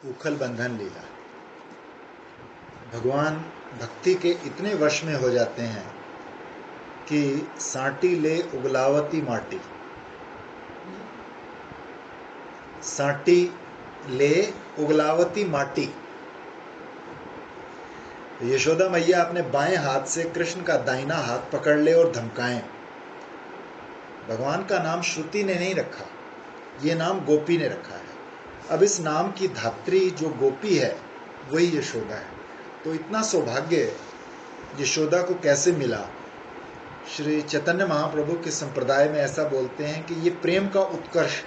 उखल बंधन लीला। भगवान भक्ति के इतने वश में हो जाते हैं कि साटी ले उगलावती माटी, साटी ले उगलावती माटी। यशोदा मैया अपने बाएं हाथ से कृष्ण का दाहिना हाथ पकड़ ले और धमकाएं। भगवान का नाम श्रुति ने नहीं रखा, ये नाम गोपी ने रखा है। अब इस नाम की धात्री जो गोपी है वही यशोदा है। तो इतना सौभाग्य यशोदा को कैसे मिला? श्री चैतन्य महाप्रभु के संप्रदाय में ऐसा बोलते हैं कि ये प्रेम का उत्कर्ष।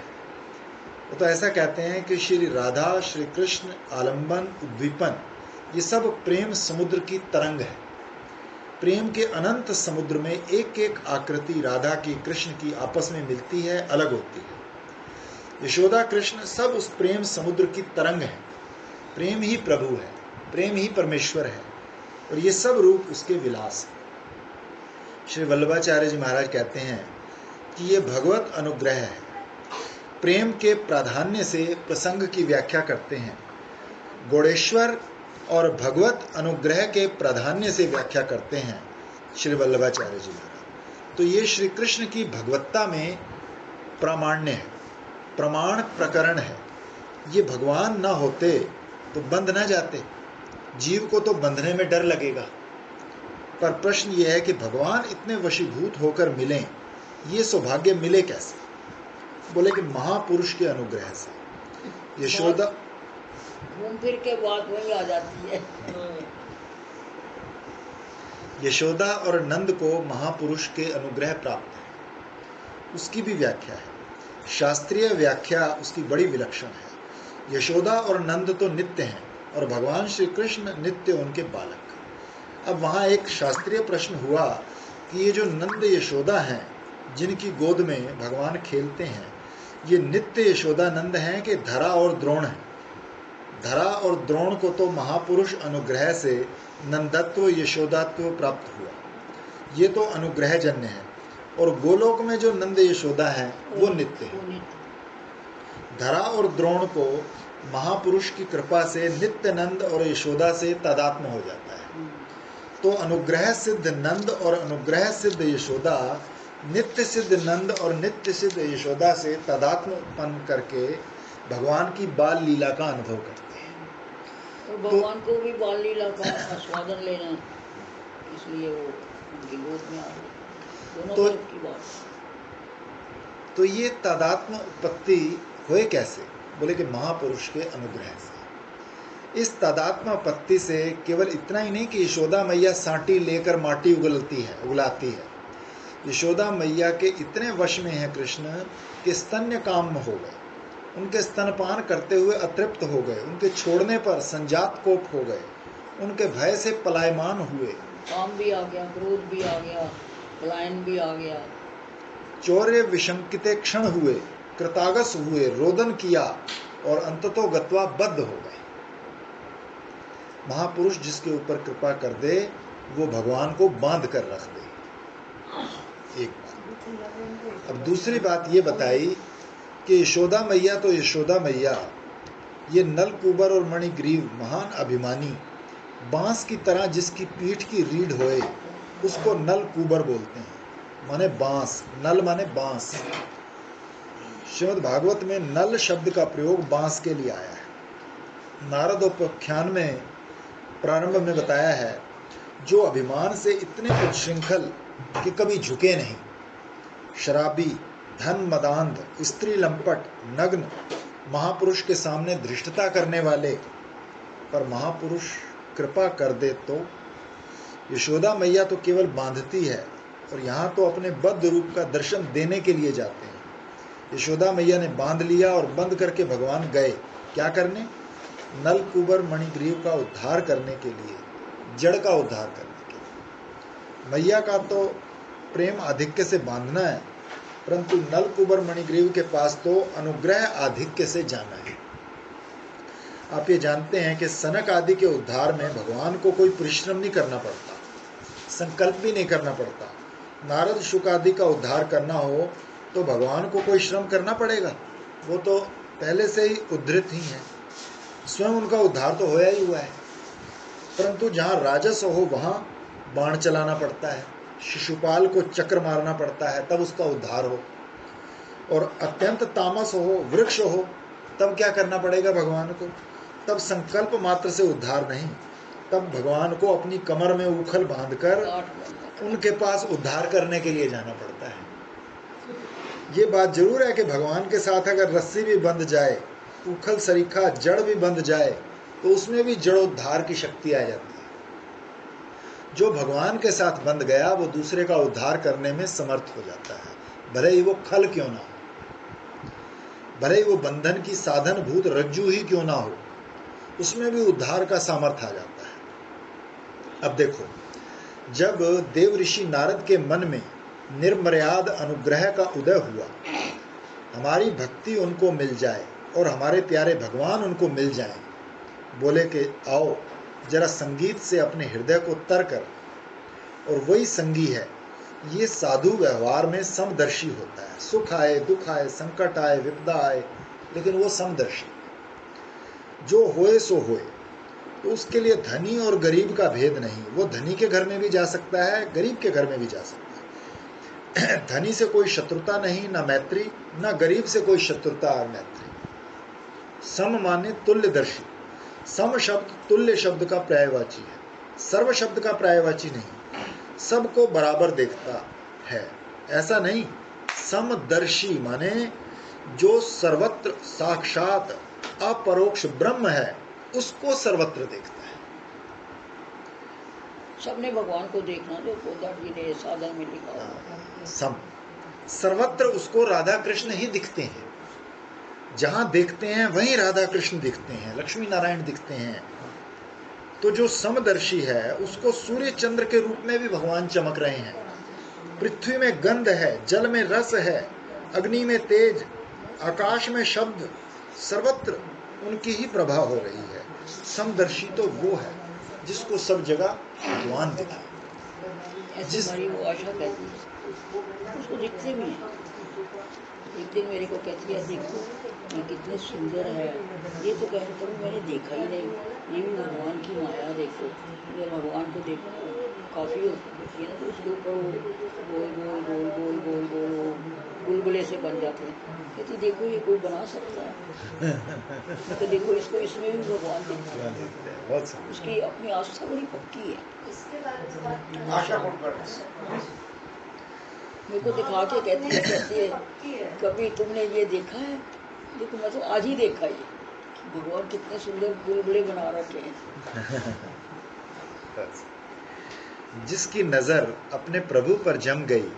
वो तो ऐसा कहते हैं कि श्री राधा, श्री कृष्ण, आलंबन, उद्दीपन, ये सब प्रेम समुद्र की तरंग है। प्रेम के अनंत समुद्र में एक एक आकृति राधा की, कृष्ण की आपस में मिलती है, अलग होती है। यशोदा, कृष्ण सब उस प्रेम समुद्र की तरंग है। प्रेम ही प्रभु है, प्रेम ही परमेश्वर है, और ये सब रूप उसके विलास है। श्री वल्लभाचार्य जी महाराज कहते हैं कि ये भगवत अनुग्रह है। प्रेम के प्राधान्य से प्रसंग की व्याख्या करते हैं। गौड़ेश्वर और भगवत अनुग्रह के प्राधान्य से व्याख्या करते हैं श्री वल्लभाचार्य जी महाराज। तो ये श्री कृष्ण की भगवत्ता में प्रामाण्य है, प्रमाण प्रकरण है। ये भगवान ना होते तो बंध ना जाते। जीव को तो बंधने में डर लगेगा, पर प्रश्न ये है कि भगवान इतने वशीभूत होकर मिलें, ये सौभाग्य मिले कैसे? बोले कि महापुरुष के अनुग्रह से। यशोदा घूम फिर के बात वही आ जाती है। यशोदा और नंद को महापुरुष के अनुग्रह प्राप्त है, उसकी भी व्याख्या है। शास्त्रीय व्याख्या उसकी बड़ी विलक्षण है। यशोदा और नंद तो नित्य हैं और भगवान श्री कृष्ण नित्य उनके बालक। अब वहाँ एक शास्त्रीय प्रश्न हुआ कि ये जो नंद यशोदा हैं जिनकी गोद में भगवान खेलते हैं, ये नित्य यशोदा नंद हैं कि धरा और द्रोण हैं? धरा और द्रोण को तो महापुरुष अनुग्रह से नंदत्व, यशोदात्व प्राप्त हुआ, ये तो अनुग्रह जन्य है। और गोलोक में जो नंद यशोदा हैं वो नित्य है। धरा और द्रोण को महापुरुष की कृपा से नित्य नंद और यशोदा से तादात्म हो जाता है। तो अनुग्रह सिद्ध नंद और अनुग्रह सिद्ध यशोदा नित्य सिद्ध नंद और नित्य सिद्ध यशोदा से तादात्म्य उत्पन्न करके भगवान की बाल लीला का अनुभव करते हैं। और भगवान को भी बाल लीला का आस्वादन लेना, इसलिए वो उनकी गोद में आ गए। दोनों तरफ की बात। तो ये तादात्म्य उत्पत्ति हुए कैसे? बोले कि महापुरुष के अनुग्रह से। इस तादात्म्यपत्ति से केवल इतना ही नहीं कि यशोदा मैया साटी लेकर माटी उगलाती है। यशोदा मैया के इतने वश में है कृष्ण कि स्तन्य काम हो गए, उनके स्तनपान करते हुए अतृप्त हो गए, उनके छोड़ने पर संजात कोप हो गए, उनके भय से पलायमान हुए। काम भी आ गया, क्रोध भी आ गया, पलायन भी आ गया। चौर्य विशंकिते क्षण हुए, कृतागस हुए, रोदन किया और अंततो गत्वा बद्ध हो गए। महापुरुष जिसके ऊपर कृपा कर दे वो भगवान को बांध कर रख दे। एक बात। अब दूसरी बात ये बताई कि यशोदा मैया तो यशोदा मैया, ये नलकूबर और मणिग्रीव महान अभिमानी, बांस की तरह जिसकी पीठ की रीढ़ होए उसको नलकूबर बोलते हैं, माने बांस। नल माने बांस। श्रीमद् भागवत में नल शब्द का प्रयोग बांस के लिए आया है। नारद उपाख्यान में प्रारंभ में बताया है, जो अभिमान से इतने उच्छृंखल कि कभी झुके नहीं, शराबी, धन मदांध, स्त्री लंपट, नग्न, महापुरुष के सामने धृष्टता करने वाले, पर महापुरुष कृपा कर दे तो। यशोदा मैया तो केवल बांधती है और यहाँ तो अपने बद्ध रूप का दर्शन देने के लिए जाते हैं। यशोदा मैया ने बांध लिया और बंद करके भगवान गए क्या करने? नलकूबर मणिग्रीव का उद्धार करने के लिए, जड़ का उद्धार करने के लिए। मैया का तो प्रेम आधिक्य से बांधना है, परंतु नलकूबर मणिग्रीव के पास तो अनुग्रह आधिक्य से जाना है। आप ये जानते हैं कि सनक आदि के उद्धार में भगवान को कोई परिश्रम नहीं करना पड़ता, संकल्प भी नहीं करना पड़ता। नारद शुक आदि का उद्धार करना हो तो भगवान को कोई श्रम करना पड़ेगा, वो तो पहले से ही उद्धृत ही है। स्वयं उनका उद्धार तो होया ही हुआ है, परंतु जहाँ राजस हो वहाँ बाण चलाना पड़ता है, शिशुपाल को चक्र मारना पड़ता है, तब उसका उद्धार हो। और अत्यंत तामस हो, वृक्ष हो, तब क्या करना पड़ेगा भगवान को? तब संकल्प मात्र से उद्धार नहीं, तब भगवान को अपनी कमर में उखल बांधकर उनके पास उद्धार करने के लिए जाना पड़ता है। ये बात जरूर है कि भगवान के साथ अगर रस्सी भी बंध जाए, उखल सरीखा जड़ भी बंध जाए, तो उसमें भी जड़ोद्धार की शक्ति आ जाती है। जो भगवान के साथ बंध गया वो दूसरे का उद्धार करने में समर्थ हो जाता है, भले ही वो खल क्यों ना हो, भले ही वो बंधन की साधन भूत रज्जू ही क्यों ना हो, उसमें भी उद्धार का सामर्थ्य आ जाता है। अब देखो, जब देव ऋषि नारद के मन में निर्मर्याद अनुग्रह का उदय हुआ, हमारी भक्ति उनको मिल जाए और हमारे प्यारे भगवान उनको मिल जाएं, बोले कि आओ जरा संगीत से अपने हृदय को तर कर। और वही संगी है, ये साधु व्यवहार में समदर्शी होता है। सुख आए, दुख आए, संकट आए, विपदा आए, लेकिन वो समदर्शी, जो होए सो होए। तो उसके लिए धनी और गरीब का भेद नहीं, वो धनी के घर में भी जा सकता है, गरीब के घर में भी जा सकता है। धनी से कोई शत्रुता नहीं, ना मैत्री, ना गरीब से कोई शत्रुता और मैत्री। सम माने तुल्यदर्शी। सम शब्द तुल्य शब्द का पर्यायवाची है, सर्व शब्द का पर्यायवाची नहीं। सबको बराबर देखता है ऐसा नहीं, समदर्शी माने जो सर्वत्र साक्षात अपरोक्ष ब्रह्म है, उसको सर्वत्र देखता है। सबने भगवान को देखना, जो पोदार जी ने साधन में लिखा। सम सर्वत्र उसको राधा कृष्ण ही दिखते हैं, जहां देखते हैं वहीं राधा कृष्ण दिखते हैं, लक्ष्मी नारायण दिखते हैं। तो जो समदर्शी है उसको सूर्य चंद्र के रूप में भी भगवान चमक रहे हैं। पृथ्वी में गंध है, जल में रस है, अग्नि में तेज, आकाश में शब्द, सर्वत्र उनकी ही प्रभा हो रही है। समदर्शी तो वो है जिसको सब जगह भगवान दिखे। जिस वो आशा कहती है, उसको दिखते भी हैं। एक दिन मेरे को कहती है, देखो ये कितने सुंदर है, ये तो कह कभी मैंने देखा ही नहीं, ये भी भगवान की माया। देखो ये भगवान को देखो काफ़ी होती है ना, तो उसके ऊपर वो गोल गोल गोल गोल गोल गोल बुलबुले से बन जाते हैं। कहती देखो ये कोई बना सकता है, तो देखो इसको, इसमें भी भगवान दिखता है। उसकी अपनी आस्था बड़ी पक्की है। मेरे को दिखा के कहती है कभी तुमने ये देखा है? देखो मैं तो आज ही देखा ये, भगवान कितने सुंदर बुलबुले बना रखे हैं। जिसकी नजर अपने प्रभु पर जम गई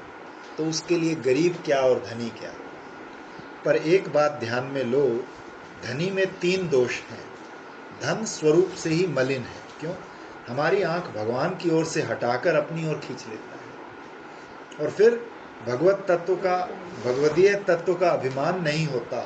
तो उसके लिए गरीब क्या और धनी क्या। पर एक बात ध्यान में लो, धनी में 3 दोष हैं। धन स्वरूप से ही मलिन है। क्यों? हमारी आंख भगवान की ओर से हटाकर अपनी ओर खींच लेता है। और फिर भगवत तत्व का, भगवदीय तत्व का अभिमान नहीं होता,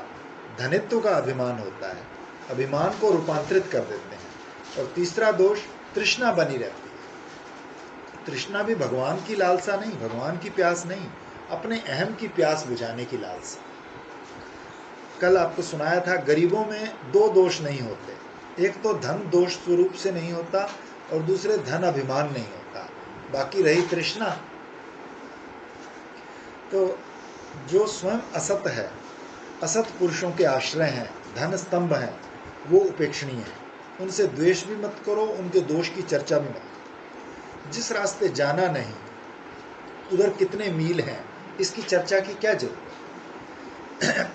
धनित्व का अभिमान होता है। अभिमान को रूपांतरित कर देते हैं। और तीसरा दोष, तृष्णा बनी रहती है। तृष्णा भी भगवान की लालसा नहीं, भगवान की प्यास नहीं, अपने अहम की प्यास बुझाने की लालसा। कल आपको सुनाया था, गरीबों में 2 दोष नहीं होते, एक तो धन दोष स्वरूप से नहीं होता और दूसरे धन अभिमान नहीं होता, बाकी रही तृष्णा। तो जो स्वयं असत है, असत पुरुषों के आश्रय हैं, धन स्तंभ हैं, वो उपेक्षणीय है। उनसे द्वेष भी मत करो, उनके दोष की चर्चा भी मत करो। जिस रास्ते जाना नहीं उधर कितने मील हैं, इसकी चर्चा की क्या जरूरत।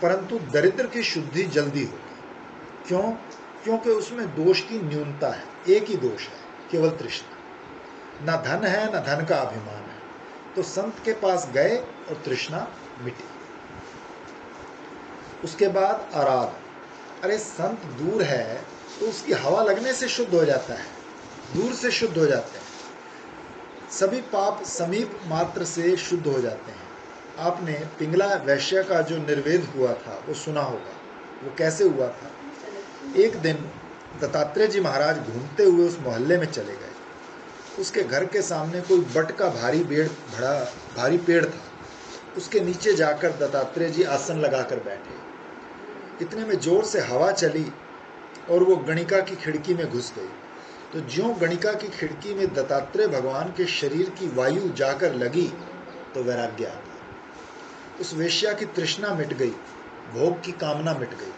परंतु दरिद्र की शुद्धि जल्दी होगी। क्यों? क्योंकि उसमें दोष की न्यूनता है, एक ही दोष है, केवल तृष्णा। ना धन है, ना धन का अभिमान है। तो संत के पास गए और तृष्णा मिटी। उसके बाद आराध। अरे संत दूर है तो उसकी हवा लगने से शुद्ध हो जाता है, दूर से शुद्ध हो जाते हैं। सभी पाप समीप मात्र से शुद्ध हो जाते हैं। आपने पिंगला वैश्य का जो निर्वेद हुआ था वो सुना होगा। वो कैसे हुआ था? एक दिन दत्तात्रेय जी महाराज घूमते हुए उस मोहल्ले में चले गए। उसके घर के सामने कोई बट का भारी पेड़ था। उसके नीचे जाकर दत्तात्रेय जी आसन लगाकर बैठे। इतने में जोर से हवा चली और वो गणिका की खिड़की में घुस गई। तो ज्यों गणिका की खिड़की में दत्तात्रेय भगवान के शरीर की वायु जाकर लगी तो वैराग्य आ गया। उस वेश्या की तृष्णा मिट गई, भोग की कामना मिट गई।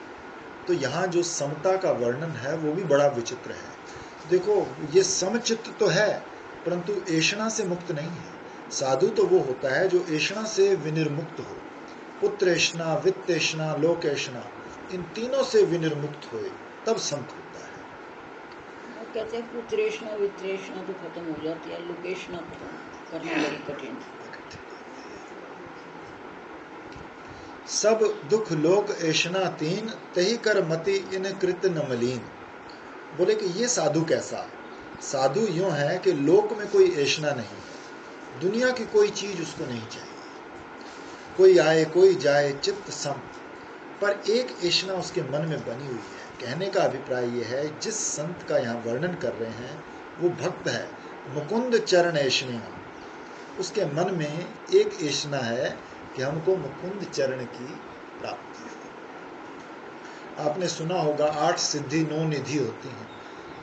तो यहाँ जो समता का वर्णन है वो भी बड़ा विचित्र है। देखो, ये समचित्त तो है, परंतु ऐषणा से मुक्त नहीं है। साधु तो वो होता है जो ऐषणा से विनिर्मुक्त हो। पुत्र ऐषणा, वित्त ऐषणा, लोक ऐषणा, इन तीनों से विनिर्मुक्त होए तब संत होता है। वो कहते हैं पुत्रेषणा वित्रेषणा तो खत्म हो जाती है, लोकेशना करना बड़ी कठिन। सब दुख लोक ऐषणा तीन, तही कर मति इन कृत न मलीन। बोले कि ये साधु कैसा? साधु यूं है कि लोक में कोई ऐषणा नहीं है, दुनिया की कोई चीज उसको नहीं चाहिए, कोई आए कोई जाए चित्त सम, पर एक ऐषणा उसके मन में बनी हुई है। कहने का अभिप्राय यह है, जिस संत का यहाँ वर्णन कर रहे हैं वो भक्त है, मुकुंद चरण ऐषणिया। उसके मन में एक ऐषणा है कि हमको मुकुंद चरण की प्राप्ति हो। आपने सुना होगा 8 सिद्धि 9 निधि होती हैं,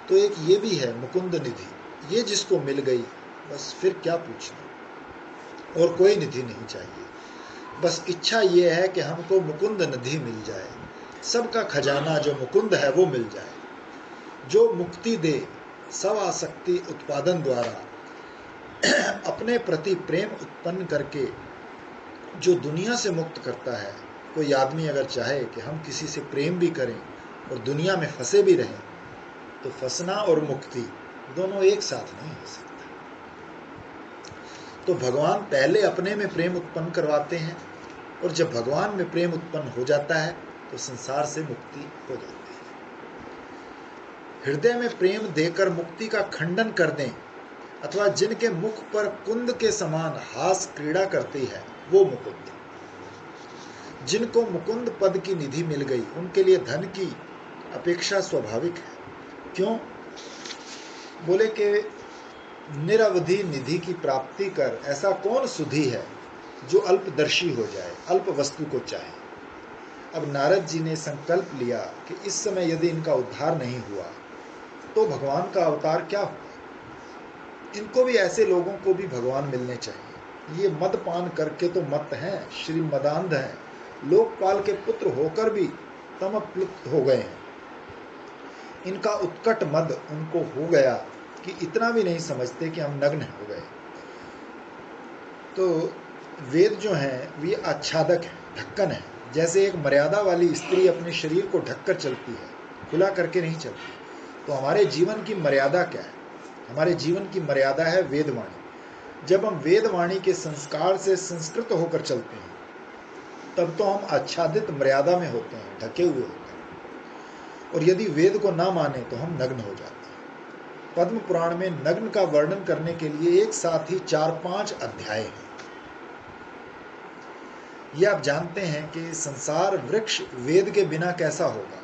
तो एक ये भी है मुकुंद निधि। ये जिसको मिल गई बस फिर क्या पूछना, और कोई निधि नहीं चाहिए। बस इच्छा ये है कि हमको मुकुंद निधि मिल जाए, सबका खजाना जो मुकुंद है वो मिल जाए, जो मुक्ति दे सब आसक्ति उत्पादन द्वारा अपने प्रति प्रेम उत्पन्न करके जो दुनिया से मुक्त करता है। कोई आदमी अगर चाहे कि हम किसी से प्रेम भी करें और दुनिया में फंसे भी रहें, तो फंसना और मुक्ति दोनों एक साथ नहीं हो सकता। तो भगवान पहले अपने में प्रेम उत्पन्न करवाते हैं, और जब भगवान में प्रेम उत्पन्न हो जाता है तो संसार से मुक्ति हो जाती है। हृदय में प्रेम देकर मुक्ति का खंडन कर दें, अथवा जिनके मुख पर कुंद के समान हास क्रीड़ा करती है वो मुकुंद। जिनको मुकुंद पद की निधि मिल गई उनके लिए धन की अपेक्षा स्वाभाविक है। क्यों? बोले कि निरवधि निधि की प्राप्ति कर ऐसा कौन सुधी है जो अल्पदर्शी हो जाए, अल्प वस्तु को चाहे। अब नारद जी ने संकल्प लिया कि इस समय यदि इनका उद्धार नहीं हुआ तो भगवान का अवतार क्या हुआ। इनको भी, ऐसे लोगों को भी भगवान मिलने चाहिए। ये मदपान करके तो मत हैं, श्री मदांध हैं, लोकपाल के पुत्र होकर भी तमप्लुत हो गए हैं। इनका उत्कट मद उनको हो गया कि इतना भी नहीं समझते कि हम नग्न हो गए। तो वेद जो हैं वे आच्छादक है, ढक्कन है। जैसे एक मर्यादा वाली स्त्री अपने शरीर को ढककर चलती है, खुला करके नहीं चलती। तो हमारे जीवन की मर्यादा क्या है? हमारे जीवन की मर्यादा है वेदवाणी। जब हम वेदवाणी के संस्कार से संस्कृत होकर चलते हैं तब तो हम आच्छादित मर्यादा में होते हैं, ढके हुए होते हैं। और यदि वेद को ना माने तो हम नग्न हो जाते हैं। पद्म पुराण में नग्न का वर्णन करने के लिए एक साथ ही 4-5 अध्याय हैं। ये आप जानते हैं कि संसार वृक्ष वेद के बिना कैसा होगा।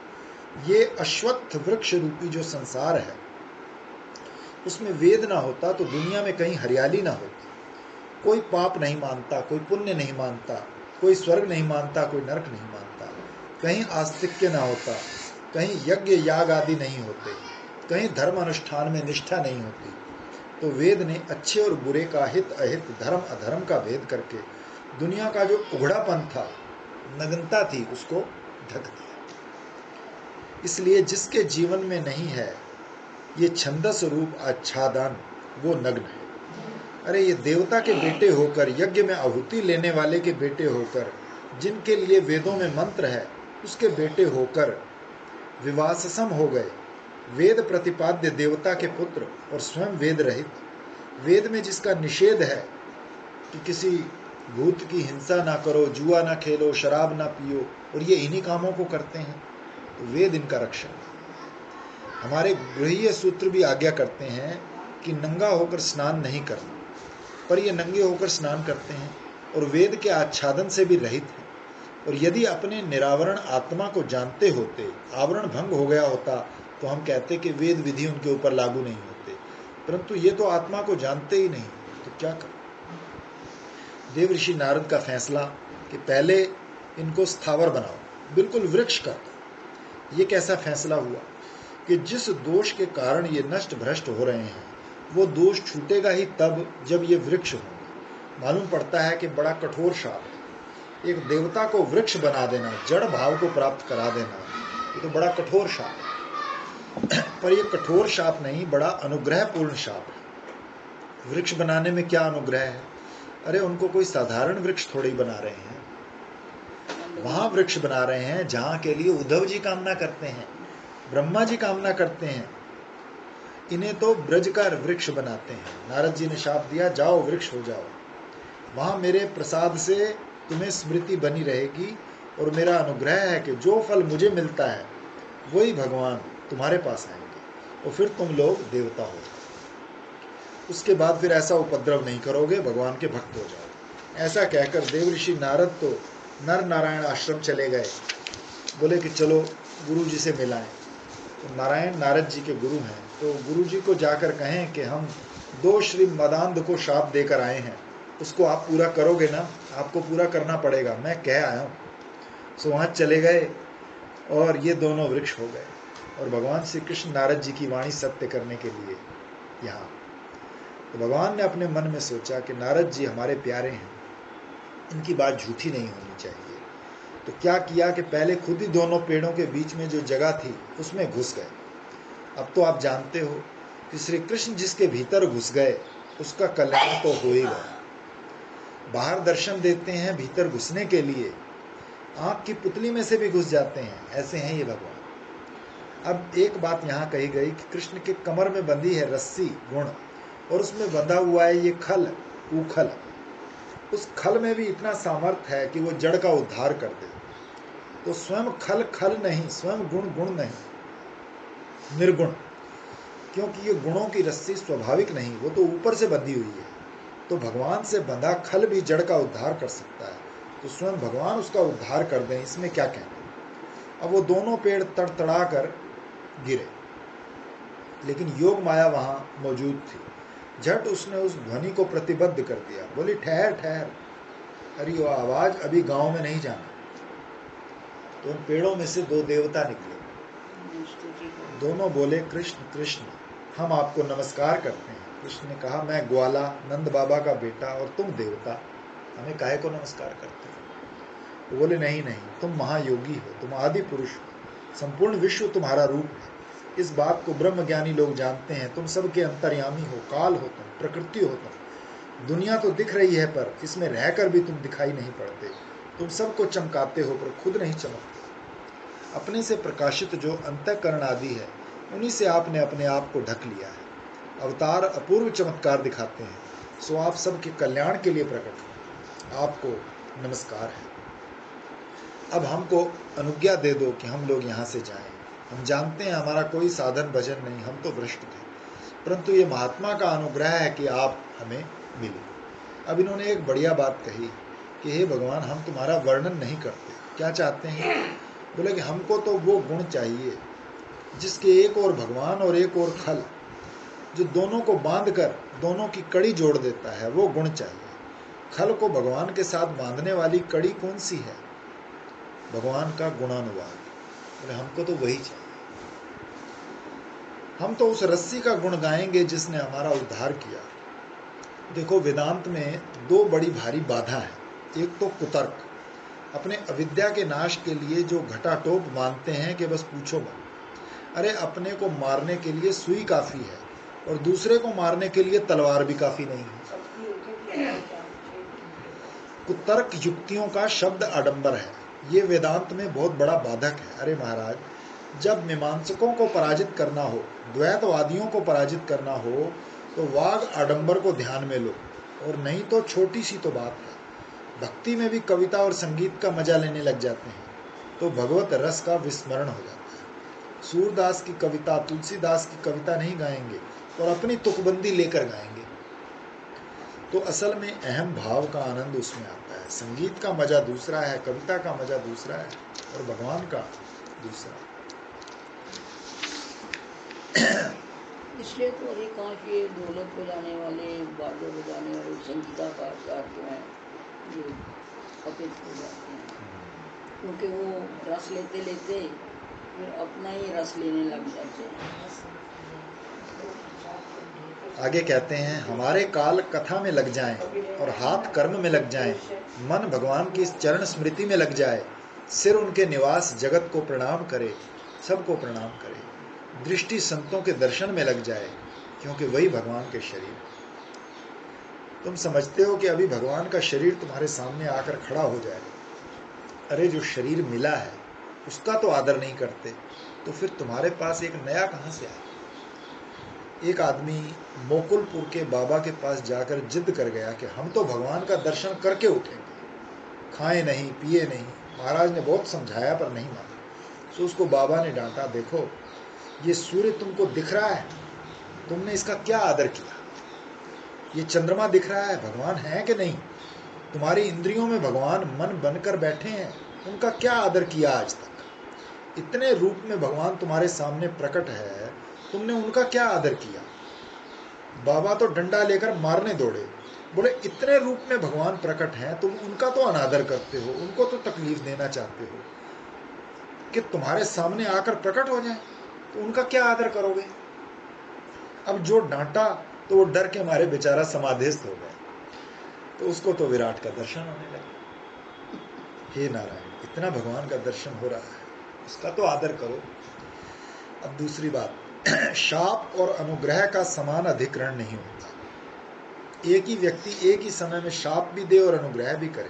ये अश्वत्थ वृक्ष रूपी जो संसार है उसमें वेद ना होता तो दुनिया में कहीं हरियाली ना होती। कोई पाप नहीं मानता, कोई पुण्य नहीं मानता, कोई स्वर्ग नहीं मानता, कोई नरक नहीं मानता, कहीं आस्तिक्य ना होता, कहीं यज्ञ याग आदि नहीं होते, कहीं धर्म अनुष्ठान में निष्ठा नहीं होती। तो वेद ने अच्छे और बुरे का, हित अहित, धर्म अधर्म का भेद करके दुनिया का जो उघड़ापन था, नग्नता थी, उसको ढक दिया। इसलिए जिसके जीवन में नहीं है ये छंदस रूप आच्छादन, वो नग्न है। अरे ये देवता के बेटे होकर, यज्ञ में आहुति लेने वाले के बेटे होकर, जिनके लिए वेदों में मंत्र है, उसके बेटे होकर विवाससम हो गए, वेद प्रतिपाद्य देवता के पुत्र और स्वयं वेद रहित। वेद में जिसका निषेध है कि किसी भूत की हिंसा ना करो, जुआ ना खेलो, शराब ना पियो, और ये इन्हीं कामों को करते हैं, तो वेद इनका रक्षण है। हमारे गृहीय सूत्र भी आज्ञा करते हैं कि नंगा होकर स्नान नहीं करना, पर ये नंगे होकर स्नान करते हैं और वेद के आच्छादन से भी रहित हैं। और यदि अपने निरावरण आत्मा को जानते होते, आवरण भंग हो गया होता, तो हम कहते कि वेद विधि उनके ऊपर लागू नहीं होते। परंतु ये तो आत्मा को जानते ही नहीं, तो क्या करें। देव ऋषि नारद का फैसला कि पहले इनको स्थावर बनाओ, बिल्कुल वृक्ष कर दो। ये कैसा फैसला हुआ कि जिस दोष के कारण ये नष्ट भ्रष्ट हो रहे हैं वो दोष छूटेगा ही तब जब ये वृक्ष होंगे। मालूम पड़ता है कि बड़ा कठोर शाप है। एक देवता को वृक्ष बना देना, जड़ भाव को प्राप्त करा देना, ये तो बड़ा कठोर शाप है। पर ये कठोर शाप नहीं, बड़ा अनुग्रहपूर्ण शाप है। वृक्ष बनाने में क्या अनुग्रह है? अरे उनको कोई साधारण वृक्ष थोड़ी बना रहे हैं, वहां वृक्ष बना रहे हैं जहां के लिए उद्धव जी कामना करते हैं, ब्रह्मा जी कामना करते हैं। इन्हें तो ब्रज का वृक्ष बनाते हैं। नारद जी ने शाप दिया, जाओ वृक्ष हो जाओ, वहां मेरे प्रसाद से तुम्हें स्मृति बनी रहेगी और मेरा अनुग्रह है कि जो फल मुझे मिलता है वही भगवान तुम्हारे पास आएंगे और फिर तुम लोग देवता हो। उसके बाद फिर ऐसा उपद्रव नहीं करोगे, भगवान के भक्त हो जाओ। ऐसा कहकर देवऋषि नारद तो नर नारायण आश्रम चले गए। बोले कि चलो गुरु जी से मिलाएं। तो नारायण नारद जी के गुरु हैं, तो गुरु जी को जाकर कहें कि हम 2 श्री मदांध को शाप देकर आए हैं, उसको आप पूरा करोगे ना? आपको पूरा करना पड़ेगा, मैं कह आया हूँ। सो वहाँ चले गए और ये दोनों वृक्ष हो गए। और भगवान श्री कृष्ण नारद जी की वाणी सत्य करने के लिए यहाँ, तो भगवान ने अपने मन में सोचा कि नारद जी हमारे प्यारे हैं, इनकी बात झूठी नहीं होनी चाहिए। तो क्या किया कि पहले खुद ही दोनों पेड़ों के बीच में जो जगह थी उसमें घुस गए। अब तो आप जानते हो कि श्री कृष्ण जिसके भीतर घुस गए उसका कल्याण तो हो ही गया। बाहर दर्शन देते हैं, भीतर घुसने के लिए आँख की पुतली में से भी घुस जाते हैं, ऐसे हैं ये भगवान। अब एक बात यहाँ कही गई कि कृष्ण के कमर में बंधी है रस्सी गुण, और उसमें बंधा हुआ है ये खल उखल। उस खल में भी इतना सामर्थ्य है कि वो जड़ का उद्धार कर दे। तो स्वयं खल खल नहीं, स्वयं गुण गुण नहीं, निर्गुण, क्योंकि ये गुणों की रस्सी स्वाभाविक नहीं, वो तो ऊपर से बंधी हुई है। तो भगवान से बंधा खल भी जड़ का उद्धार कर सकता है, तो स्वयं भगवान उसका उद्धार कर दें, इसमें क्या कहना। अब वो दोनों पेड़ तड़तड़ा कर गिरे, लेकिन योग माया वहां मौजूद थी। झट उसने उस ध्वनि को प्रतिबद्ध कर दिया, बोली ठहर ठहर, अरे वो आवाज अभी गांव में नहीं जाना। तो उन पेड़ों में से 2 देवता निकले, दोनों बोले कृष्ण कृष्ण हम आपको नमस्कार करते हैं। कृष्ण ने कहा, मैं ग्वाला नंद बाबा का बेटा और तुम देवता, हमें काहे को नमस्कार करते हो? तो बोले नहीं नहीं, तुम महायोगी हो, तुम आदि पुरुष हो, संपूर्ण विश्व तुम्हारा रूप है। इस बात को ब्रह्मज्ञानी लोग जानते हैं, तुम सबके अंतर्यामी हो, काल हो तुम, प्रकृति हो तुम। दुनिया तो दिख रही है पर इसमें रहकर भी तुम दिखाई नहीं पड़ते। तुम सबको चमकाते हो पर खुद नहीं चमकते। अपने से प्रकाशित जो अंतःकरण आदि है उन्हीं से आपने अपने आप को ढक लिया है। अवतार अपूर्व चमत्कार दिखाते हैं, सो आप सबके कल्याण के लिए प्रकट हो, आपको नमस्कार है। अब हमको अनुज्ञा दे दो कि हम लोग यहाँ से जाएं। हम जानते हैं हमारा कोई साधन भजन नहीं, हम तो भ्रष्ट थे, परंतु ये महात्मा का अनुग्रह है कि आप हमें मिले। अब इन्होंने एक बढ़िया बात कही कि हे भगवान, हम तुम्हारा वर्णन नहीं करते, क्या चाहते हैं? बोले कि हमको तो वो गुण चाहिए जिसके एक और भगवान और एक और खल, जो दोनों को बांध कर दोनों की कड़ी जोड़ देता है, वो गुण चाहिए। खल को भगवान के साथ बांधने वाली कड़ी कौन सी है? भगवान का गुणानुवाद। बोले हमको तो वही चाहिए। हम तो उस रस्सी का गुण गाएंगे जिसने हमारा उद्धार किया। देखो, वेदांत में 2 बड़ी भारी बाधा है। एक तो कुतर्क, अपने अविद्या के नाश के लिए जो घटाटोप मानते हैं कि बस पूछो मत। अरे अपने को मारने के लिए सुई काफी है और दूसरे को मारने के लिए तलवार भी काफी नहीं है। कुतर्क युक्तियों का शब्द आडंबर है, ये वेदांत में बहुत बड़ा बाधक है। अरे महाराज, जब मीमांसकों को पराजित करना हो, द्वैतवादियों को पराजित करना हो, तो वाग आडंबर को ध्यान में लो, और नहीं तो छोटी सी तो बात है। भक्ति में भी कविता और संगीत का मजा लेने लग जाते हैं तो भगवत रस का विस्मरण हो जाता है। सूरदास की कविता, तुलसीदास की कविता नहीं गाएंगे और अपनी तुकबंदी लेकर गाएंगे, तो असल में अहम भाव का आनंद उसमें आता है। संगीत का मजा दूसरा है, कविता का मजा दूसरा है, और भगवान का दूसरा। इसलिए तो अधिकांश ये ढोलक बजाने वाले, बाजे बजाने वाले संगीतकार जो हैं ये अपित हो जाते हैं, क्योंकि वो रस लेते लेते फिर अपना ही रस लेने लग जाते हैं। आगे कहते हैं, हमारे काल कथा में लग जाएं और हाथ कर्म में लग जाएं, मन भगवान की इस चरण स्मृति में लग जाए, सिर उनके निवास जगत को प्रणाम करे, सबको प्रणाम करे, दृष्टि संतों के दर्शन में लग जाए, क्योंकि वही भगवान के शरीर। तुम समझते हो कि अभी भगवान का शरीर तुम्हारे सामने आकर खड़ा हो जाए, अरे जो शरीर मिला है उसका तो आदर नहीं करते, तो फिर तुम्हारे पास एक नया कहां से आए। एक आदमी मोकुलपुर के बाबा के पास जाकर जिद कर गया कि हम तो भगवान का दर्शन करके उठेंगे, खाए नहीं पिए नहीं। महाराज ने बहुत समझाया पर नहीं माना। तो उसको बाबा ने डांटा, देखो ये सूर्य तुमको दिख रहा है, तुमने इसका क्या आदर किया। ये चंद्रमा दिख रहा है, भगवान है कि नहीं। तुम्हारी इंद्रियों में भगवान मन बनकर बैठे हैं, उनका क्या आदर किया आज तक। इतने रूप में भगवान तुम्हारे सामने प्रकट है, तुमने उनका क्या आदर किया। बाबा तो डंडा लेकर मारने दौड़े, बोले इतने रूप में भगवान प्रकट हैं, तुम उनका तो अनादर करते हो, उनको तो तकलीफ देना चाहते हो कि तुम्हारे सामने आकर प्रकट हो जाए, तो उनका क्या आदर करोगे। अब जो डांटा तो वो डर के मारे बेचारा समाधिस्थ हो गया, तो उसको तो विराट का दर्शन होने लगा। हे नारायण, इतना भगवान का दर्शन हो रहा है, उसका तो आदर करो। अब दूसरी बात, शाप और अनुग्रह का समान अधिकरण नहीं होता। एक ही व्यक्ति एक ही समय में शाप भी दे और अनुग्रह भी करे,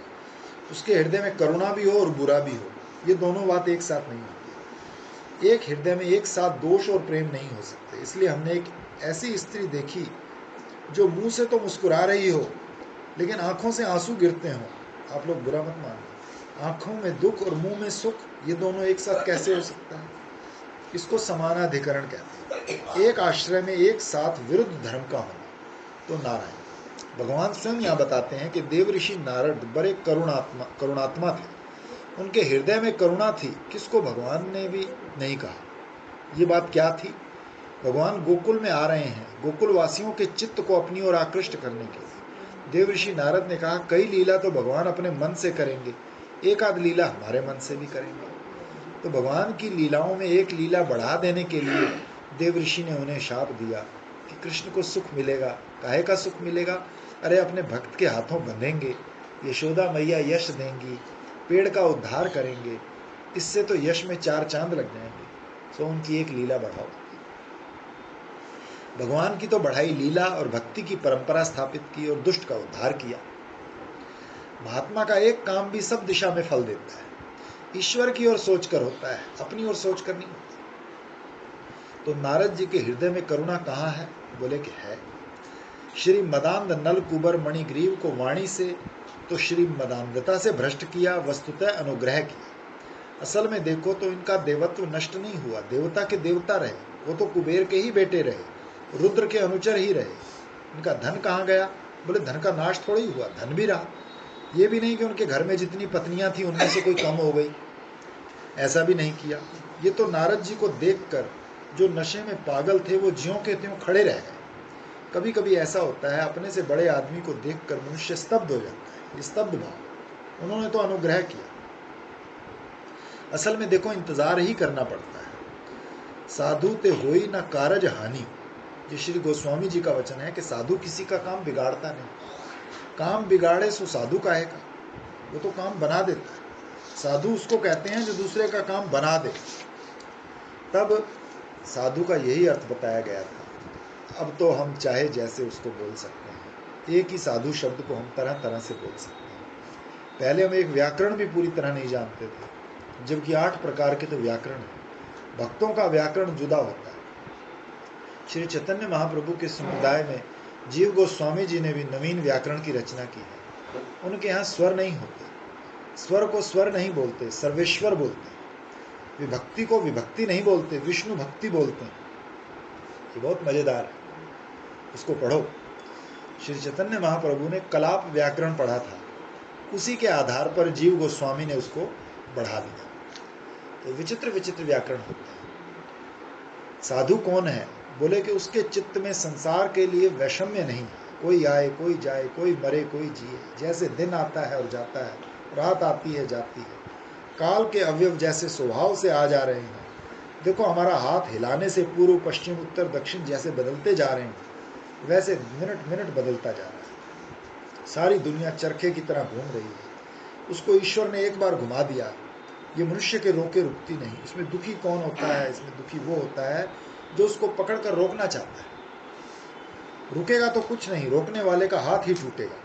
उसके हृदय में करुणा भी हो और बुरा भी हो, ये दोनों बात एक साथ नहीं होती। एक हृदय में एक साथ दोष और प्रेम नहीं हो सकते। इसलिए हमने एक ऐसी स्त्री देखी जो मुंह से तो मुस्कुरा रही हो लेकिन आंखों से आंसू गिरते हो। आप लोग बुरा मत मानो, आंखों में दुख और मुंह में सुख, ये दोनों एक साथ कैसे हो सकता है। इसको समानाधिकरण कहते हैं। एक आश्रय में एक साथ विरुद्ध धर्म का होना। तो नारायण भगवान स्वयं यहाँ बताते हैं कि देव ऋषि नारद बड़े करुणात्मा थे, उनके हृदय में करुणा थी, किसको भगवान ने भी नहीं कहा। ये बात क्या थी। भगवान गोकुल में आ रहे हैं, गोकुल वासियों के चित्त को अपनी ओर आकृष्ट करने के लिए। देव ऋषि नारद ने कहा, कई लीला तो भगवान अपने मन से करेंगे, एक आध लीला हमारे मन से भी करेंगे। तो भगवान की लीलाओं में एक लीला बढ़ा देने के लिए देव ऋषि ने उन्हें शाप दिया कि कृष्ण को सुख मिलेगा। काहे का सुख मिलेगा। अरे अपने भक्त के हाथों बंधेंगे, यशोदा मैया यश देंगी, पेड़ का उद्धार करेंगे, इससे तो यश में 4 चांद लग जाएंगे। सो उनकी एक लीला बढ़ाओ। भगवान की तो बढ़ाई लीला और भक्ति की परंपरा स्थापित की और दुष्ट का उद्धार किया। महात्मा का एक काम भी सब दिशा में फल देता है, ईश्वर की ओर सोचकर होता है, अपनी ओर सोचकर नहीं होता। तो नारद जी के हृदय में करुणा कहाँ है। बोले कि है। श्री मदांध नल कुबर मणिग्रीव को वाणी से तो श्री मदांधता से भ्रष्ट किया, वस्तुतः अनुग्रह किया। असल में देखो तो इनका देवत्व नष्ट नहीं हुआ, देवता के देवता रहे, वो तो कुबेर के ही बेटे रहे, रुद्र के अनुचर ही रहे। इनका धन कहाँ गया। बोले धन का नाश थोड़ी हुआ, धन भी रहा। ये भी नहीं कि उनके घर में जितनी पत्नियां थी उनमें से कोई कम हो गई, ऐसा भी नहीं किया। ये तो नारद जी को देखकर जो नशे में पागल थे वो ज्यों के त्यों खड़े रह गए। कभी कभी ऐसा होता है, अपने से बड़े आदमी को देखकर मनुष्य स्तब्ध हो जाता है, ये स्तब्ध भाव। उन्होंने तो अनुग्रह किया। असल में देखो इंतजार ही करना पड़ता है। साधु ते होई न कारज हानि, ये श्री गोस्वामी जी का वचन है कि साधु किसी का काम बिगाड़ता नहीं। काम बिगाड़े सो साधु काहे का, वो तो काम बना देता है। साधु उसको कहते हैं जो दूसरे का काम बना दे। तब साधु का यही अर्थ बताया गया था। अब तो हम चाहे जैसे उसको बोल सकते हैं, एक ही साधु शब्द को हम तरह तरह से बोल सकते हैं। पहले हम एक व्याकरण भी पूरी तरह नहीं जानते थे, जबकि 8 प्रकार के तो व्याकरण है। भक्तों का व्याकरण जुदा होता है। श्री चैतन्य महाप्रभु के समुदाय में जीव गोस्वामी जी ने भी नवीन व्याकरण की रचना की है। उनके यहाँ स्वर नहीं होते, स्वर को स्वर नहीं बोलते, सर्वेश्वर बोलते। विभक्ति को विभक्ति नहीं बोलते, विष्णु भक्ति बोलते हैं। ये बहुत मजेदार है, उसको पढ़ो। श्री चैतन्य महाप्रभु ने कलाप व्याकरण पढ़ा था, उसी के आधार पर जीव गोस्वामी ने उसको बढ़ा दिया। तो विचित्र विचित्र व्याकरण होते हैं। साधु कौन है। बोले कि उसके चित्त में संसार के लिए वैषम्य नहीं है, कोई आए कोई जाए, कोई मरे कोई जिए, जैसे दिन आता है और जाता है, रात आती है जाती है, काल के अवयव जैसे स्वभाव से आ जा रहे हैं, देखो हमारा हाथ हिलाने से पूर्व पश्चिम उत्तर दक्षिण जैसे बदलते जा रहे हैं, वैसे मिनट मिनट बदलता जा रहा है। सारी दुनिया चरखे की तरह घूम रही है। उसको ईश्वर ने एक बार घुमा दिया, ये मनुष्य के रोके रुकती नहीं। इसमें दुखी कौन होता है? इसमें दुखी वो होता है जो उसको पकड़कर रोकना चाहता है। रुकेगा तो कुछ नहीं, रोकने वाले का हाथ ही टूटेगा।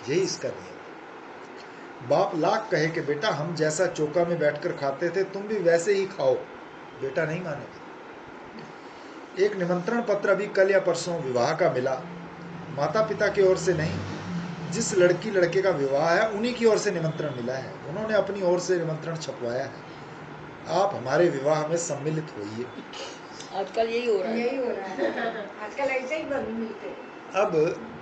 यही इसका नियम। बाप लाख कहे कि बेटा हम जैसा चौका में बैठकर खाते थे तुम भी वैसे ही खाओ, बेटा नहीं मानेगा। एक निमंत्रण पत्र अभी कल या परसों विवाह का मिला, माता पिता की ओर से नहीं, जिस लड़की लड़के का विवाह है उन्हीं की ओर से निमंत्रण मिला है। उन्होंने अपनी ओर से निमंत्रण छपवाया है, आप हमारे विवाह में सम्मिलित होइए। आजकल यही हो रहा है। आजकल ऐसे ही बंद मिलते। अब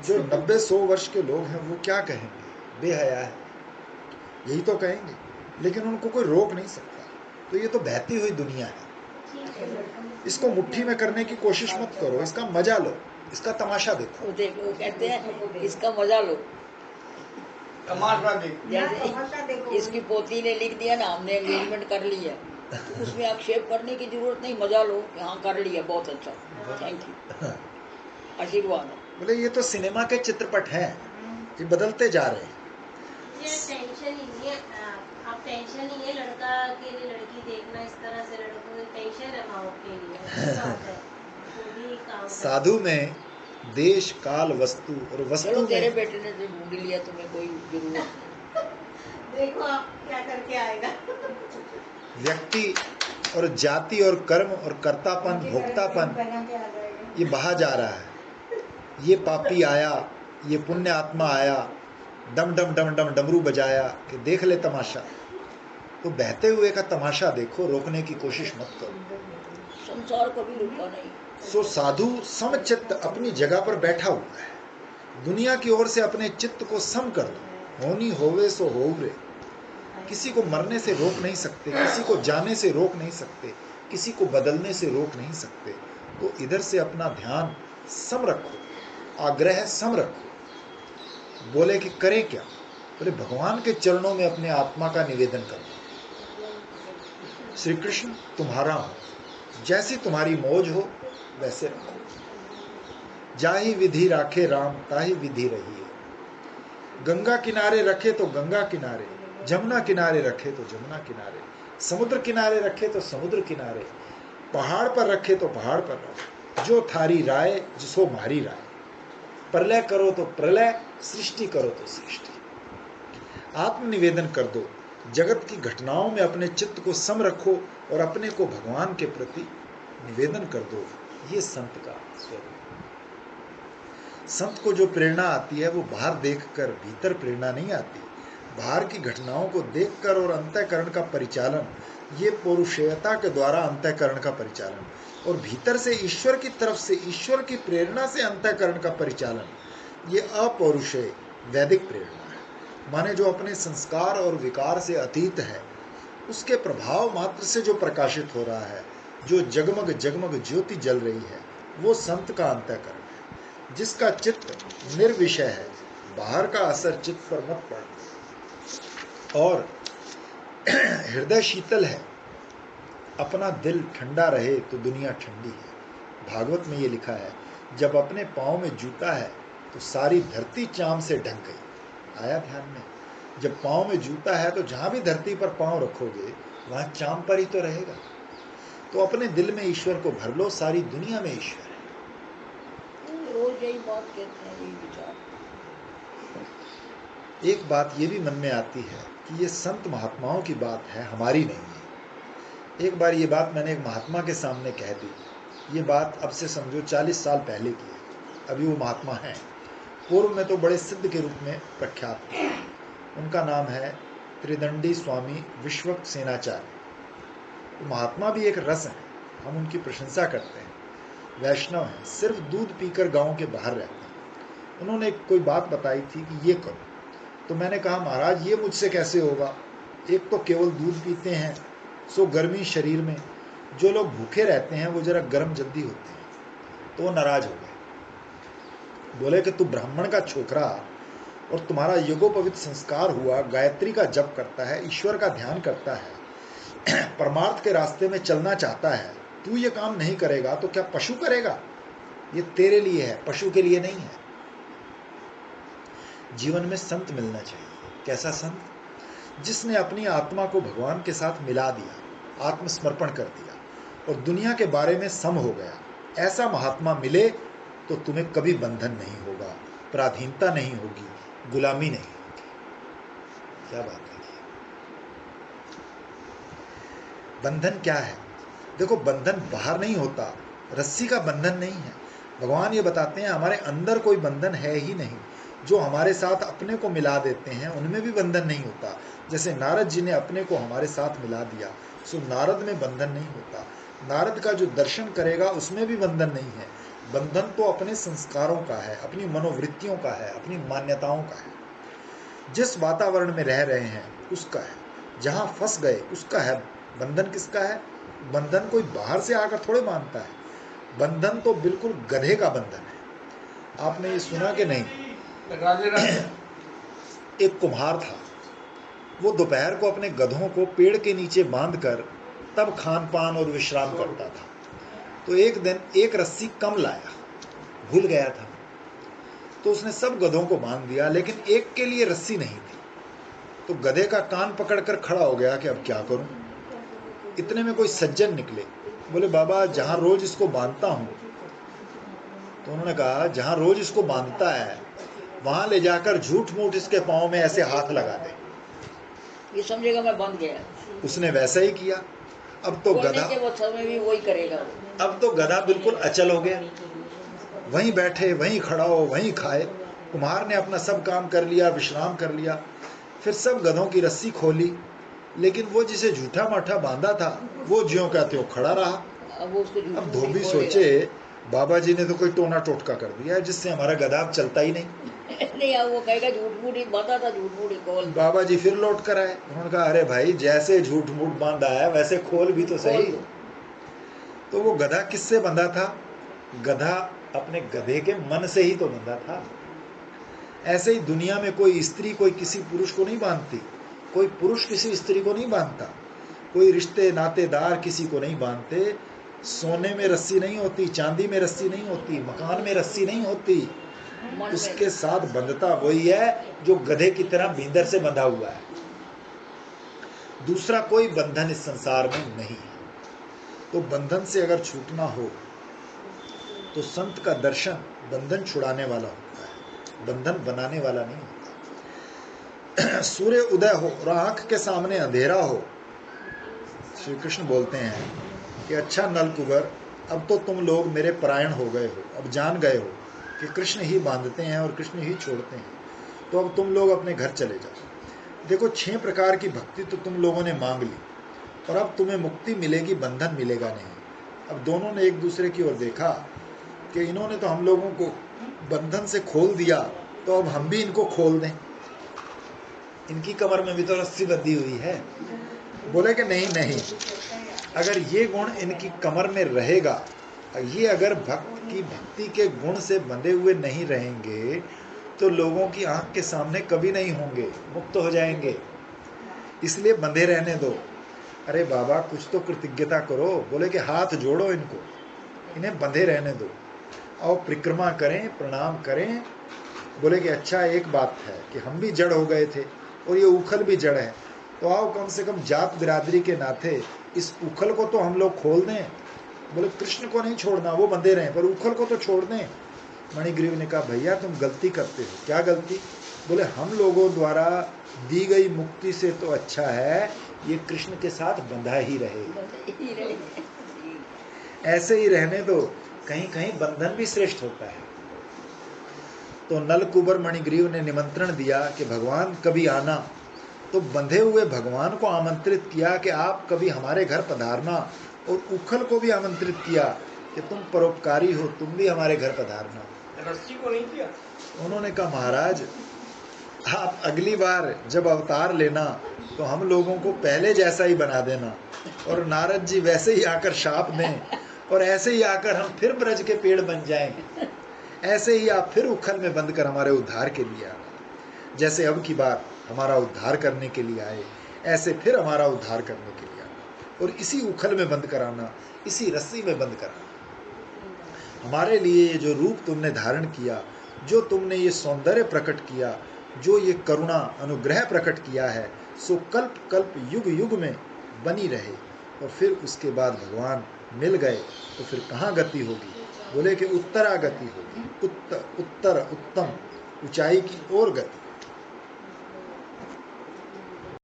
जो 90-100 वर्ष के लोग हैं वो क्या कहेंगे? बेहया है, यही तो कहेंगे, लेकिन उनको कोई रोक नहीं सकता। तो ये तो बहती हुई दुनिया है, इसको मुट्ठी में करने की कोशिश मत करो, इसका मजा लो, इसका तमाशा देखो। वो देखो, कहते हैं इसका मजा लो, तमाशा देखो। जैसे इसकी पोती ने लिख दिया ना हमने एंगेजमेंट कर लिया, तो उसमें आक्षेप करने की जरूरत नहीं, मजा लो कि हाँ कर लिया, बहुत अच्छा, थैंक यू, आशीर्वाद। बोले ये तो सिनेमा के चित्रपट हैं, ये बदलते जा रहे हैं। ये टेंशन ही नहीं है, आप टेंशन ही है लड़का के लिए लड़की देखना, इस तरह से लड़कों की टेंशन है माँ के लिए। साधु में देश काल वस्तु और वस्तु चलो तेरे में बेटे ने जो ढूंढ लिया, तुम्हें कोई जरूरत देखो आप क्या करके आएगा। व्यक्ति और जाति और कर्म और कर्तापन भोक्तापन ये बहा जा रहा है। ये पापी आया, ये पुण्य आत्मा आया, डम डम डम डम डमरू बजाया कि देख ले तमाशा। तो बहते हुए का तमाशा देखो, रोकने की कोशिश मत करो। संसार कभी रुका नहीं। सो साधु समचित्त अपनी जगह पर बैठा हुआ है। दुनिया की ओर से अपने चित्त को सम कर दो, होनी होवे सो होवरे। किसी को मरने से रोक नहीं सकते, किसी को जाने से रोक नहीं सकते, किसी को बदलने से रोक नहीं सकते। तो इधर से अपना ध्यान सम रखो, आग्रह सम रखो। बोले कि करें क्या? बोले भगवान के चरणों में अपने आत्मा का निवेदन करो। श्री कृष्ण तुम्हारा हो, जैसी तुम्हारी मौज हो वैसे रखो। जाही विधि राखे राम, ताही विधि रहिए। गंगा किनारे रखे तो गंगा किनारे, जमुना किनारे रखे तो जमुना किनारे, समुद्र किनारे रखे तो समुद्र किनारे, पहाड़ पर रखे तो पहाड़ पर रखो। जो थारी राय जिसो मारी राय। प्रलय करो तो प्रलय, सृष्टि करो तो सृष्टि। आत्मनिवेदन कर दो, जगत की घटनाओं में अपने चित्त को सम रखो और अपने को भगवान के प्रति निवेदन कर दो। ये संत का स्वरूप। संत को जो प्रेरणा आती है वो बाहर देखकर, भीतर प्रेरणा नहीं आती। बाहर की घटनाओं को देखकर और अंतःकरण का परिचालन, ये पौरुषेयता के द्वारा अंतःकरण का परिचालन, और भीतर से ईश्वर की तरफ से ईश्वर की प्रेरणा से अंतःकरण का परिचालन, ये अपौरुषेय वैदिक प्रेरणा है। माने जो अपने संस्कार और विकार से अतीत है, उसके प्रभाव मात्र से जो प्रकाशित हो रहा है, जो जगमग जगमग ज्योति जल रही है, वो संत का अंतःकरण है, जिसका चित्त निर्विषय है। बाहर का असर चित्त पर मत पड़े, और हृदय शीतल है, अपना दिल ठंडा रहे तो दुनिया ठंडी है। भागवत में ये लिखा है, जब अपने पाँव में जूता है तो सारी धरती चाम से ढक गई। आया ध्यान में? जब पाँव में जूता है तो जहाँ भी धरती पर पाँव रखोगे वहाँ चाम पर ही तो रहेगा। तो अपने दिल में ईश्वर को भर लो, सारी दुनिया में ईश्वर है। रोज यही बात कहते हैं, यही विचार। एक बात ये भी मन में आती है कि ये संत महात्माओं की बात है, हमारी नहीं है। एक बार ये बात मैंने एक महात्मा के सामने कह दी। ये बात अब से समझो 40 साल पहले की है। अभी वो महात्मा हैं, पूर्व में तो बड़े सिद्ध के रूप में प्रख्यात थे। उनका नाम है त्रिदंडी स्वामी विश्वक सेनाचार्य। तो महात्मा भी एक रस है, हम उनकी प्रशंसा करते हैं। वैष्णव हैं, सिर्फ दूध पीकर गांव के बाहर रहते हैं। उन्होंने कोई बात बताई थी कि ये करो, तो मैंने कहा महाराज ये मुझसे कैसे होगा? एक तो केवल दूध पीते हैं, सो गर्मी शरीर में, जो लोग भूखे रहते हैं वो जरा गर्म जल्दी होते हैं। तो वो नाराज हो गए। बोले कि तू ब्राह्मण का छोकरा और तुम्हारा योगोपवित संस्कार हुआ, गायत्री का जप करता है, ईश्वर का ध्यान करता है, परमार्थ के रास्ते में चलना चाहता है, तू ये काम नहीं करेगा तो क्या पशु करेगा? ये तेरे लिए है, पशु के लिए नहीं है। जीवन में संत मिलना चाहिए। कैसा संत? जिसने अपनी आत्मा को भगवान के साथ मिला दिया, आत्मसमर्पण कर दिया और दुनिया के बारे में सम हो गया। ऐसा महात्मा मिले तो तुम्हें कभी बंधन नहीं होगा, पराधीनता नहीं होगी, गुलामी नहीं होगी। क्या बात है? बंधन क्या है? देखो, बंधन बाहर नहीं होता, रस्सी का बंधन नहीं है। भगवान ये बताते हैं हमारे अंदर कोई बंधन है ही नहीं। जो हमारे साथ अपने को मिला देते हैं उनमें भी बंधन नहीं होता। जैसे नारद जी ने अपने को हमारे साथ मिला दिया, सो नारद में बंधन नहीं होता। नारद का जो दर्शन करेगा उसमें भी बंधन नहीं है। बंधन तो अपने संस्कारों का है, अपनी मनोवृत्तियों का है, अपनी मान्यताओं का है। जिस वातावरण में रह रहे हैं उसका है, जहाँ फंस गए उसका है। बंधन किसका है? बंधन कोई बाहर से आकर थोड़े बांधता है। बंधन तो बिल्कुल गधे का बंधन है। आपने ये सुना कि नहीं? राधे राधे। एक कुम्हार था, वो दोपहर को अपने गधों को पेड़ के नीचे बांधकर तब खान पान और विश्राम करता था। तो एक दिन एक रस्सी कम लाया, भूल गया था, तो उसने सब गधों को बांध दिया, लेकिन एक के लिए रस्सी नहीं थी। तो गधे का कान पकड़कर खड़ा हो गया कि अब क्या करूं। इतने में कोई सज्जन निकले, बोले बाबा जहां रोज इसको बांधता हूं। तो उन्होंने कहा जहां रोज इसको बांधता है वहां ले जाकर झूठ मूठ इसके पांव में ऐसे हाथ लगा दे, ये समझेगा मैं बंध गया। उसने वैसा ही किया। अब तो बोलने गधा के वो समय भी वही करेगा। अब तो गधा बिल्कुल अचल हो गया, वहीं बैठे, वहीं खड़ा हो, वहीं खाए। कुम्हार ने अपना सब काम कर लिया, विश्राम कर लिया, फिर सब गधों की रस्सी खोली, लेकिन वो जिसे झूठा माठा बांधा था वो ज्यों का त्यों खड़ा रहा। अब वो उसको अब धोबी सोचे बाबा जी ने तो कोई टोना टोटका कर दिया है जिससे हमारा गधा अब चलता ही नहीं। नहीं, अब वो कहेगा झूठ मूठ ही बांधा था, झूठ मूठ ही खोल। बाबा जी फिर लौट कर आए। उन्होंने कहा अरे भाई, जैसे झूठ मूठ बांधा है वैसे खोल भी तो सही। तो वो गधा किससे बंधा था? गधा अपने गधे के मन से ही तो बंधा था। ऐसे ही दुनिया में कोई स्त्री कोई किसी पुरुष को नहीं बांधती, कोई पुरुष किसी स्त्री को नहीं बांधता, कोई रिश्ते नातेदार किसी को नहीं बांधते। सोने में रस्सी नहीं होती, चांदी में रस्सी नहीं होती, मकान में रस्सी नहीं होती। उसके साथ बंधता वही है जो गधे की तरह भींदर से बंधा हुआ है। दूसरा कोई बंधन इस संसार में नहीं है। तो बंधन से अगर छूटना हो तो संत का दर्शन बंधन छुड़ाने वाला होता है, बंधन बनाने वाला नहीं होता। सूर्य उदय हो और आंख के सामने अंधेरा हो, श्री कृष्ण बोलते हैं कि अच्छा नलकुबर, अब तो तुम लोग मेरे परायण हो गए हो, अब जान गए हो कि कृष्ण ही बांधते हैं और कृष्ण ही छोड़ते हैं, तो अब तुम लोग अपने घर चले जाओ। देखो 6 प्रकार की भक्ति तो तुम लोगों ने मांग ली, और अब तुम्हें मुक्ति मिलेगी, बंधन मिलेगा नहीं। अब दोनों ने एक दूसरे की ओर देखा कि इन्होंने तो हम लोगों को बंधन से खोल दिया, तो अब हम भी इनको खोल दें। इनकी कमर में भी तो रस्सी बंधी हुई है। बोले कि नहीं नहीं, अगर ये गुण इनकी कमर में रहेगा, ये अगर भक्ति के गुण से बंधे हुए नहीं रहेंगे तो लोगों की आंख के सामने कभी नहीं होंगे, मुक्त हो जाएंगे, इसलिए बंधे रहने दो। अरे बाबा कुछ तो कृतज्ञता करो। बोले कि हाथ जोड़ो इनको, इन्हें बंधे रहने दो, आओ परिक्रमा करें, प्रणाम करें। बोले कि अच्छा एक बात है कि हम भी जड़ हो गए थे और ये उखल भी जड़ है, तो आओ कम से कम जात बिरादरी के नाते इस उखल को तो हम लोग खोल दें। बोले कृष्ण को नहीं छोड़ना, वो बंधे रहें, पर उखल को तो छोड़ दें। मणिग्रीव ने कहा भैया तुम गलती करते हो। क्या गलती? बोले हम लोगों द्वारा दी गई मुक्ति से तो अच्छा है ये कृष्ण के साथ बंधा ही रहे, ऐसे ही रहने दो, कहीं कहीं बंधन भी श्रेष्ठ होता है। तो नलकुबर मणिग्रीव ने निमंत्रण दिया कि भगवान कभी आना, तो बंधे हुए भगवान को आमंत्रित किया कि आप कभी हमारे घर पधारना, और उखल को भी आमंत्रित किया कि तुम परोपकारी हो, तुम भी हमारे घर पधारना। रस्सी को नहीं किया। उन्होंने कहा महाराज आप अगली बार जब अवतार लेना तो हम लोगों को पहले जैसा ही बना देना, और नारद जी वैसे ही आकर शाप दें, और ऐसे ही आकर हम फिर ब्रज के पेड़ बन जाएं, ऐसे ही आप फिर उखल में बंद कर हमारे उद्धार के लिए आना। जैसे अब की बार हमारा उद्धार करने के लिए आए, ऐसे फिर हमारा उद्धार करने के लिए आना। और इसी उखल में बंद कराना, इसी रस्सी में बंद कराना। हमारे लिए ये जो रूप तुमने धारण किया, जो तुमने ये सौंदर्य प्रकट किया, जो ये करुणा अनुग्रह प्रकट किया है, सो कल्प कल्प युग युग में बनी रहे। और फिर उसके बाद भगवान मिल गए तो फिर कहाँ गति होगी? बोले कि उत्तरागति होगी, उत्तर उत्तम, ऊंचाई की ओर गति।